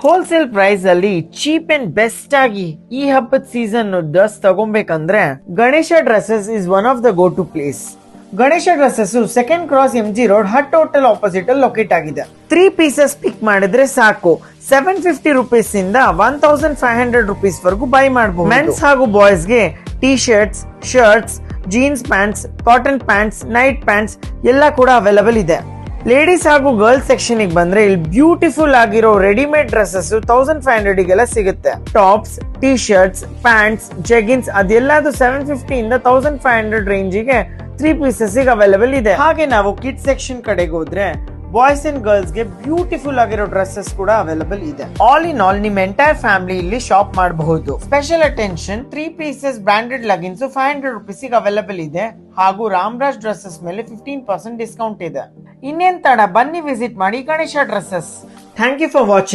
Wholesale price ಅಲ್ಲಿ cheap and best ಆಗಿ ಈ ಹಬ್ಬದ ಸೀಸನ್ ಡ್ರೆಸ್ ತಗೊಬೇಕಂದ್ರೆ Ganesha dresses is one of the go to place. Ganesha dresses second cross MG road hut hotel opposite ಅಲ್ಲಿ locate ಆಗಿದೆ. 3 pieces ಪಿಕ್ ಮಾಡಿದ್ರೆ ಸಾಕು, 750 ರುಪೀಸ್ ಇಂದ 1500 ರುಪೀಸ್ ವರೆಗೂ ಬೈ ಮಾಡಬಹುದು. ಮೆನ್ಸ್ ಹಾಗೂ ಬಾಯ್ಸ್ ಗೆ T shirts, jeans pants, cotton pants, night pants ಎಲ್ಲ ಕೂಡ ಅವೈಲಬಲ್ ಇದೆ. ಲೇಡೀಸ್ ಹಾಗೂ ಗರ್ಲ್ಸ್ ಸೆಕ್ಷನ್ ಬಂದ್ರೆ ಇಲ್ಲಿ ಬ್ಯೂಟಿಫುಲ್ ಆಗಿರೋ ರೆಡಿಮೇಡ್ ಡ್ರೆಸ್ಸಸ್ 1500 ಗೆಲ್ಲ ಸಿಗುತ್ತೆ. Tops, T shirts, pants, jeggings ಅದೆಲ್ಲದು 750 ಇಂದ 1500 ರೇಂಜಿಗೆ 3 ಪೀಸಸ್ ಅವೈಲಬಲ್ ಇದೆ. ಹಾಗೆ ನಾವು ಕಿಡ್ಸ್ ಸೆಕ್ಷನ್ ಕಡೆಗೆ ಹೋದ್ರೆ ಬಾಯ್ಸ್ ಅಂಡ್ ಗರ್ಲ್ಸ್ ಗೆ ಬ್ಯೂಟಿಫುಲ್ ಆಗಿರೋ ಡ್ರೆಸ್ಸಸ್ ಕೂಡ ಅವೈಲಬಲ್ ಇದೆ. ಆಲ್ ಇನ್ ಆಲ್ ನಿಮ್ ಎಂಟೈರ್ ಫ್ಯಾಮಿಲಿ ಇಲ್ಲಿ ಶಾಪ್ ಮಾಡಬಹುದು. Special attention 3 pieces branded leggings 500 rupees available ಇದೆ. ಹಾಗೂ ರಾಮ್ರಾಜ್ ಡ್ರೆಸ್ಸಸ್ ಮೇಲೆ 15% ಡಿಸ್ಕೌಂಟ್ ಇದೆ. ಇನ್ನೇನ್ ತಡ, ಬನ್ನಿ ವಿಸಿಟ್ ಮಾಡಿ Ganesha dresses. Thank you for watching.